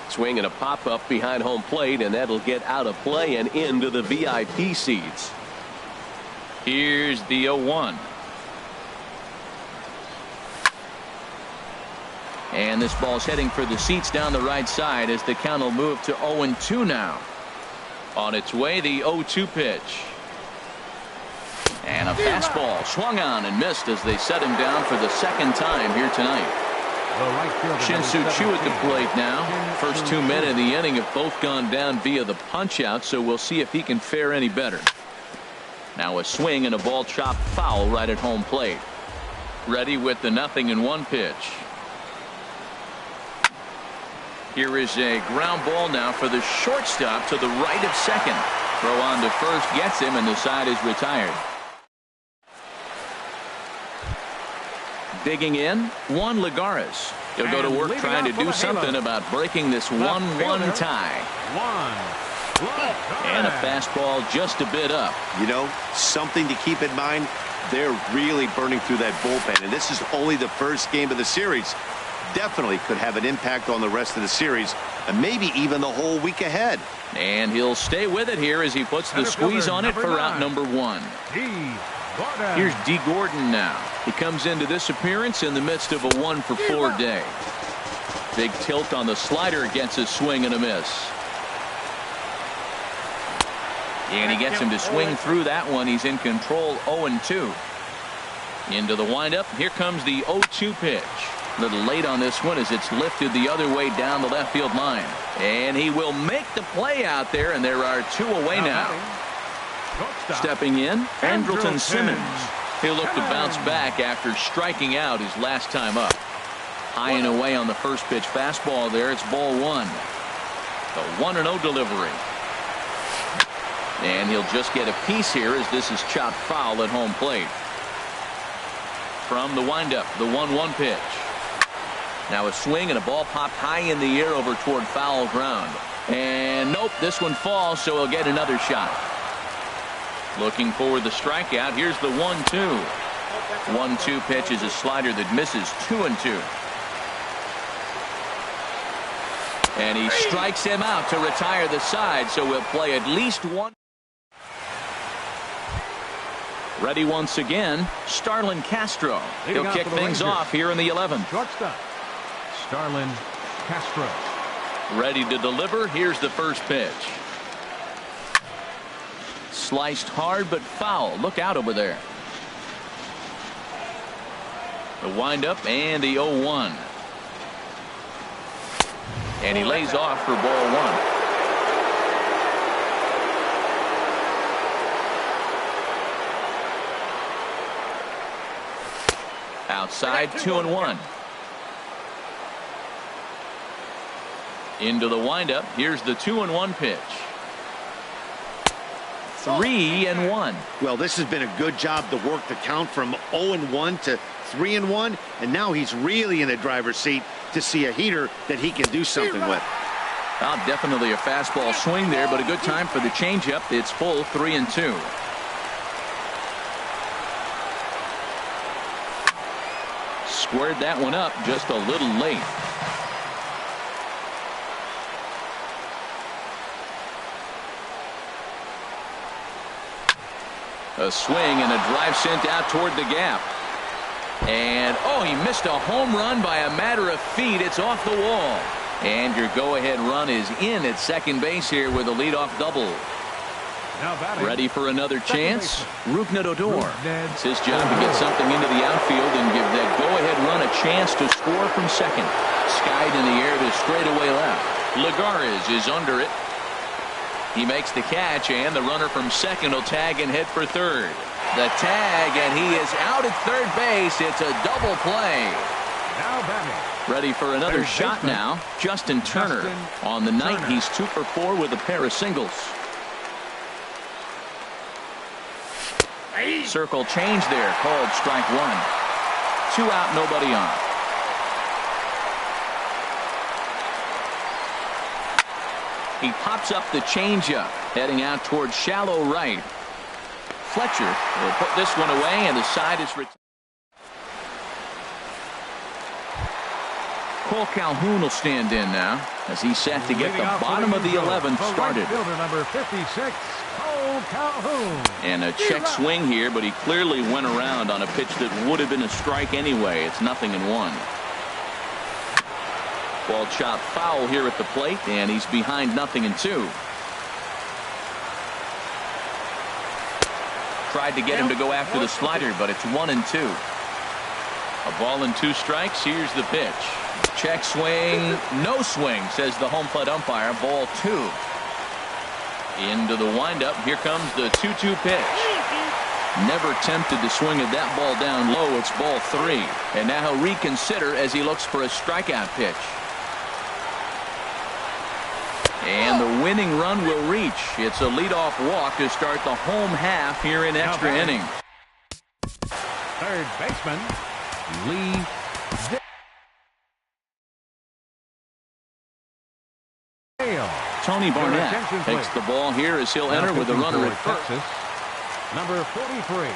Swing and a pop-up behind home plate, and that'll get out of play and into the VIP seats. Here's the 0-1. And this ball's heading for the seats down the right side as the count will move to 0-2 now. On its way, the 0-2 pitch. And a fastball swung on and missed as they set him down for the second time here tonight. Shin-Soo Choo at the plate now. First 2 men in the inning have both gone down via the punch-out, so we'll see if he can fare any better. Now a swing and a ball chopped foul right at home plate. Ready with the 0-1 pitch. Here is a ground ball now for the shortstop to the right of second. Throw on to first gets him, and the side is retired. Digging in, Juan Lagares. He'll go to work trying to do something about breaking this 1-1 tie. And a fastball just a bit up. You know, something to keep in mind, they're really burning through that bullpen, and this is only the first game of the series. Definitely could have an impact on the rest of the series, and maybe even the whole week ahead. And he'll stay with it here as he puts the squeeze on it for out number 1. Here's D. Gordon now. He comes into this appearance in the midst of a 1-for-4 day. Big tilt on the slider against a swing and a miss. And he gets him to swing through that one. He's in control, 0-2. Into the windup. Here comes the 0-2 pitch. A little late on this one as it's lifted the other way down the left field line. And he will make the play out there, and there are 2 away now. Stepping in, Andrelton Simmons. He'll look to bounce back after striking out his last time up. High and away on the first pitch fastball there. It's ball 1. The 1-0 delivery. And he'll just get a piece here as this is chopped foul at home plate. From the windup, the 1-1 pitch. Now a swing and a ball popped high in the air over toward foul ground. And nope, this one falls, so he'll get another shot. Looking for the strikeout. Here's the 1-2. 1-2 pitch is a slider that misses 2-2. And he strikes him out to retire the side, so we'll play at least one. Ready once again, Starlin Castro. He'll kick things off here in the 11th. Shortstop, Starlin Castro. Ready to deliver. Here's the first pitch. Sliced hard but foul. Look out over there. The windup and the 0-1. And he lays off for ball 1. Outside, 2-1. Into the windup. Here's the 2-1 pitch. 3-1. Well, this has been a good job to work the count from 0-1 to 3-1, and now he's really in the driver's seat to see a heater that he can do something with. Well, definitely a fastball swing there, but a good time for the changeup. It's full 3-2. Squared that one up just a little late. A swing and a drive sent out toward the gap. And oh, he missed a home run by a matter of feet. It's off the wall. And your go-ahead run is in at second base here with a leadoff double. Ready for another chance? Rougned Odor. It's his job to get something into the outfield and give that go-ahead run a chance to score from second. Skied in the air to straightaway left. Lagares is under it. He makes the catch, and the runner from second will tag and head for third. The tag, and he is out at third base. It's a double play. Now batting. Ready for another shot now. Justin Turner. On the night, he's 2 for 4 with a pair of singles. Circle change there, called strike 1. 2 out, nobody on. He pops up the changeup, heading out towards shallow right. Fletcher will put this one away, and the side is retired. Cole Calhoun will stand in now as he's set to get the bottom of the 11th started. Fielder number 56, Cole Calhoun. And a check swing here, but he clearly went around on a pitch that would have been a strike anyway. It's 0-1. Ball chopped foul here at the plate, and he's behind 0-2. Tried to get him to go after the slider, but it's 1-2. A ball and 2 strikes. Here's the pitch. Check swing, no swing, says the home plate umpire. Ball 2. Into the windup. Here comes the 2-2 pitch. Never tempted to swing at that ball down low. It's ball 3. And now he'll reconsider as he looks for a strikeout pitch. winning run will reach. It's a leadoff walk to start the home half here in extra innings. Third baseman, Lee. Tony Barnett takes the ball here as he'll enter with a runner at first. Texas, number 43,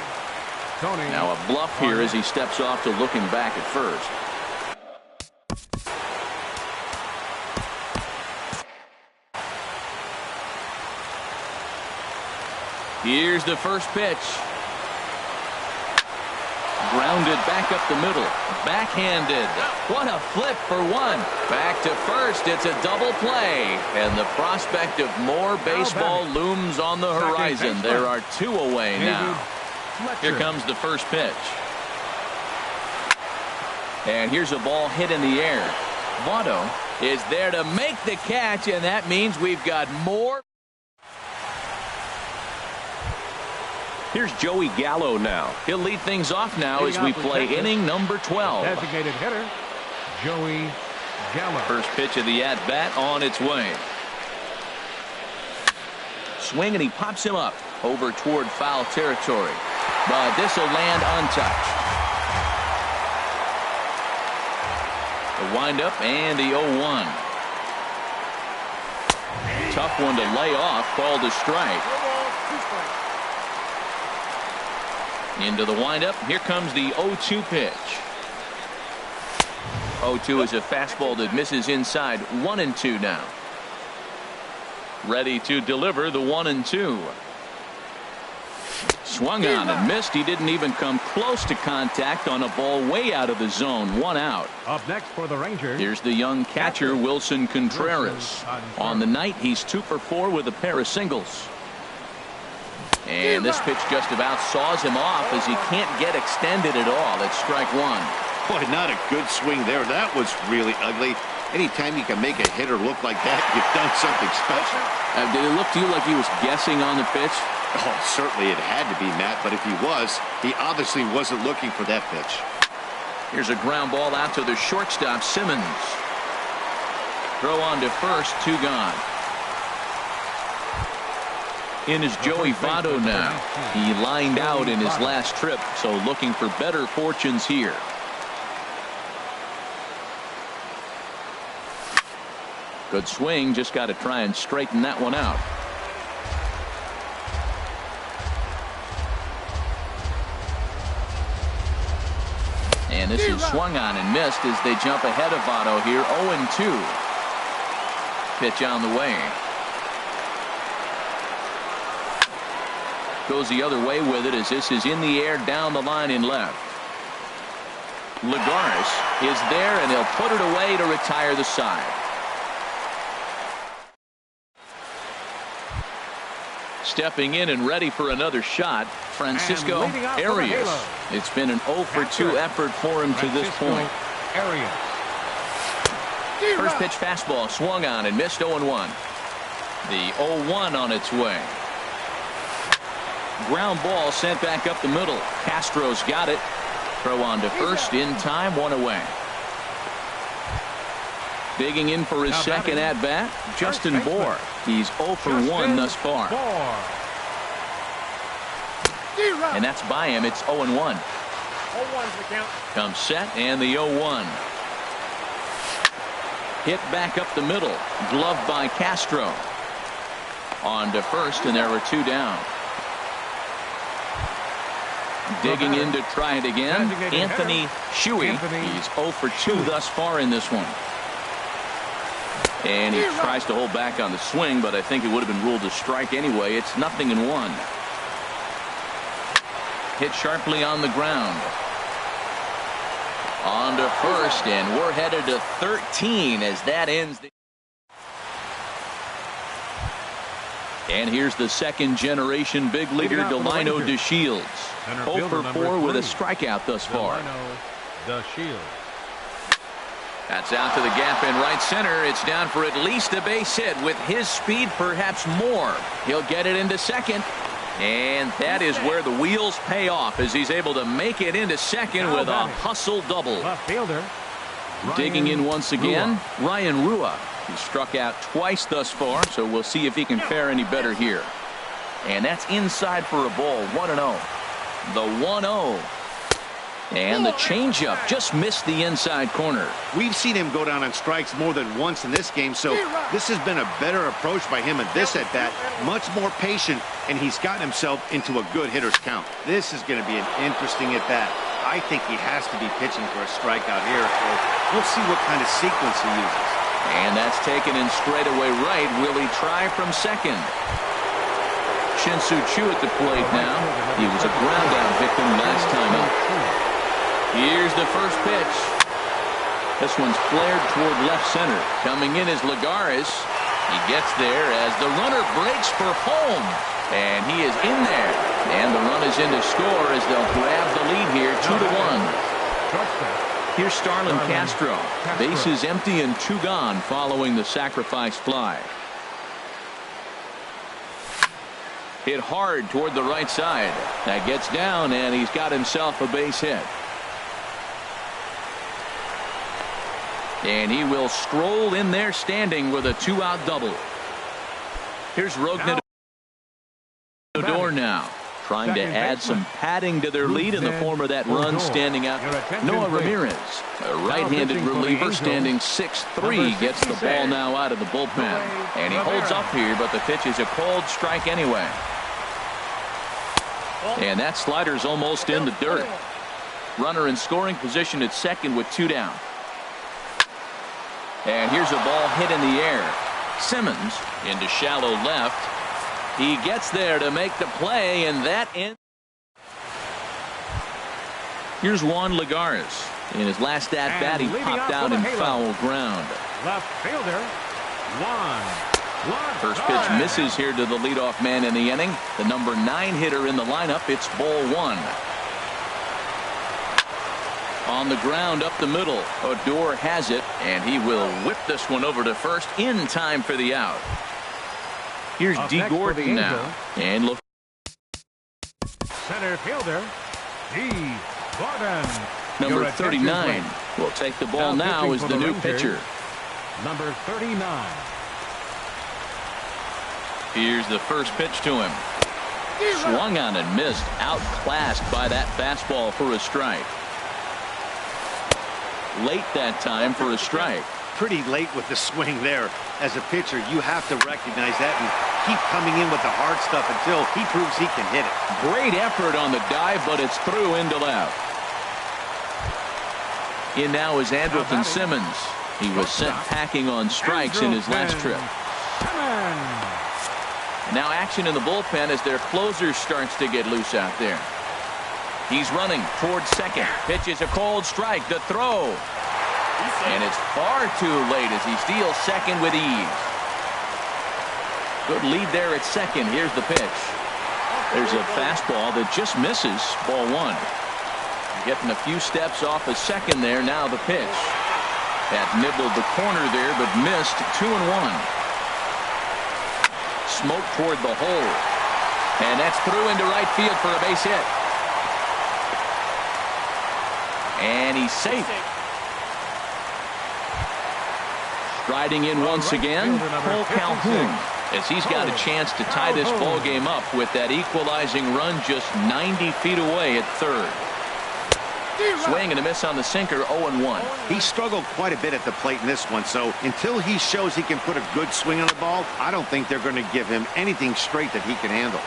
Tony. Now a bluff here as he steps off to looking back at first. Here's the first pitch. Grounded back up the middle. Backhanded. What a flip for one. Back to first. It's a double play. And the prospect of more baseball looms on the horizon. There are two away now. Here comes the first pitch. And here's a ball hit in the air. Votto is there to make the catch, and that means we've got more. Here's Joey Gallo now. He'll lead things off now as we play inning number 12. Designated hitter, Joey Gallo. First pitch of the at-bat on its way. Swing, and he pops him up over toward foul territory. But this will land untouched. The windup and the 0-1. Tough one to lay off, called a strike. Into the windup. Here comes the 0-2 pitch. 0-2 is a fastball that misses inside. 1-2 now. Ready to deliver the 1-2. Swung on and missed. He didn't even come close to contact on a ball way out of the zone. 1 out. Up next for the Rangers. Here's the young catcher, Wilson Contreras. On the night, he's 2 for 4 with a pair of singles. And this pitch just about saws him off as he can't get extended at all. It's strike 1. Boy, not a good swing there. That was really ugly. Anytime you can make a hitter look like that, you've done something special. Did it look to you like he was guessing on the pitch? Oh, certainly it had to be, Matt, but if he was, he obviously wasn't looking for that pitch. Here's a ground ball out to the shortstop, Simmons. Throw on to first, 2 gone. In is Joey Votto now. He lined out in his last trip, so looking for better fortunes here. Good swing, just got to try and straighten that one out. And this is swung on and missed as they jump ahead of Votto here. 0-2. Pitch on the way. Goes the other way with it as this is in the air down the line in left. Lagares is there, and he'll put it away to retire the side. Stepping in and ready for another shot, Francisco Arias. It's been an 0 for 2 effort for him to this point. First pitch fastball swung on and missed. 0-1. The 0-1 on its way. Ground ball sent back up the middle. Castro's got it. Throw on to first in time. 1 away. Digging in for his second at bat, Justin Bohr. He's 0 for 1 thus far. And that's by him. It's 0-1. 0-1's the count. Comes set and the 0-1. Hit back up the middle. Gloved by Castro. On to first, and there were 2 down. Digging in to try it again, Anthony Shuey. He's 0 for 2 thus far in this one. And he tries to hold back on the swing, but I think it would have been ruled a strike anyway. It's 0-1. Hit sharply on the ground. On to first, and we're headed to 13 as that ends the. And here's the second generation big leaguer, Delino DeShields. 0 for 4 with a strikeout thus far. That's out to the gap in right center. It's down for at least a base hit. With his speed, perhaps more. He'll get it into second. And that is where the wheels pay off as he's able to make it into second with a hustle double. Left fielder. Digging in once again, Ryan Rua. He struck out twice thus far, so we'll see if he can fare any better here. And that's inside for a ball, 1-0. The 1-0. And the changeup just missed the inside corner. We've seen him go down on strikes more than once in this game, so this has been a better approach by him in this at-bat. Much more patient, and he's gotten himself into a good hitter's count. This is going to be an interesting at-bat. I think he has to be pitching for a strikeout here, so we'll see what kind of sequence he uses. And that's taken in straightaway right. Will he try from second? Shin-Soo Choo at the plate now. He was a ground-out victim last time up. Here's the first pitch. This one's flared toward left center. Coming in is Lagares. He gets there as the runner breaks for home. And he is in there. And the run is in to score as they'll grab the lead here, 2-1. Here's Starlin Castro. Bases empty and 2 gone following the sacrifice fly. Hit hard toward the right side. That gets down, and he's got himself a base hit. And he will stroll in there standing with a 2-out double. Here's Rogner now, trying to add some padding to their lead in the form of that run standing out. Noah Ramirez, a right-handed reliever standing 6'3", gets the ball now out of the bullpen. And he holds up here, but the pitch is a called strike anyway. And that slider's almost in the dirt. Runner in scoring position at second with 2 down. And here's a ball hit in the air. Simmons into shallow left. He gets there to make the play, and that ends. Here's Juan Lagares. In his last at-bat, he popped out in foul ground. Left fielder, Juan. First pitch misses here to the leadoff man in the inning. The number 9 hitter in the lineup. It's ball 1. On the ground up the middle. Odor has it, and he will whip this one over to first in time for the out. Here's D. Gordon now. And look. Center fielder, D. Gordon. Number 39 will take the ball now as the new pitcher. Number 39. Here's the first pitch to him. Swung on and missed. Outclassed by that fastball for a strike. Late that time for a strike. Pretty late with the swing there. As a pitcher, you have to recognize that and keep coming in with the hard stuff until he proves he can hit it. Great effort on the dive, but it's through into left. In now is Andrelton Simmons. He was sent packing on strikes in his last trip. Now action in the bullpen as their closer starts to get loose out there. He's running towards second. Pitch is a called strike. The throw. And it's far too late as he steals second with ease. Good lead there at second. Here's the pitch. There's a fastball that just misses. Ball 1. Getting a few steps off a second there. Now the pitch. That nibbled the corner there, but missed. 2-1. Smoke toward the hole. And that's through into right field for a base hit. And he's safe. Striding in once again, Cole Calhoun, as he's got a chance to tie this ball game up with that equalizing run just 90 feet away at third. Swing and a miss on the sinker, 0-1. He struggled quite a bit at the plate in this one, so until he shows he can put a good swing on the ball, I don't think they're going to give him anything straight that he can handle.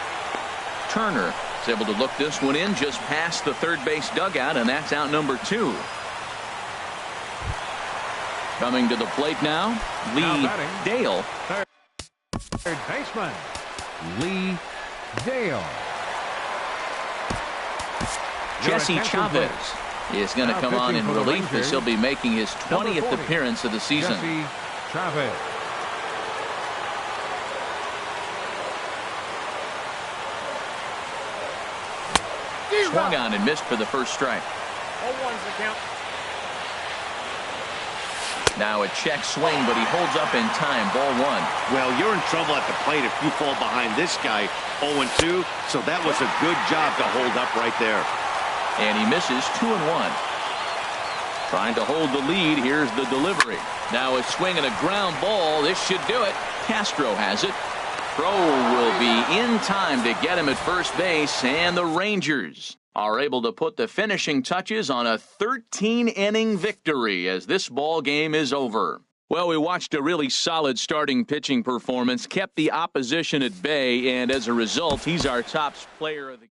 Turner is able to look this one in just past the third base dugout, and that's out number 2. Coming to the plate now, Lee Dale. Third baseman, Lee Dale. Jesse Chavez is going to come on in relief as he'll be making his 20th appearance of the season. Jesse Chavez. Swung on and missed for the first strike. 0-1's the count. Now a check swing, but he holds up in time. Ball 1. Well, you're in trouble at the plate if you fall behind this guy. 0-2, so that was a good job to hold up right there. And he misses. 2-1. Trying to hold the lead. Here's the delivery. Now a swing and a ground ball. This should do it. Castro has it. Throw will be in time to get him at first base, and the Rangers are able to put the finishing touches on a 13-inning victory as this ball game is over. Well, we watched a really solid starting pitching performance, kept the opposition at bay, and as a result, he's our top player of the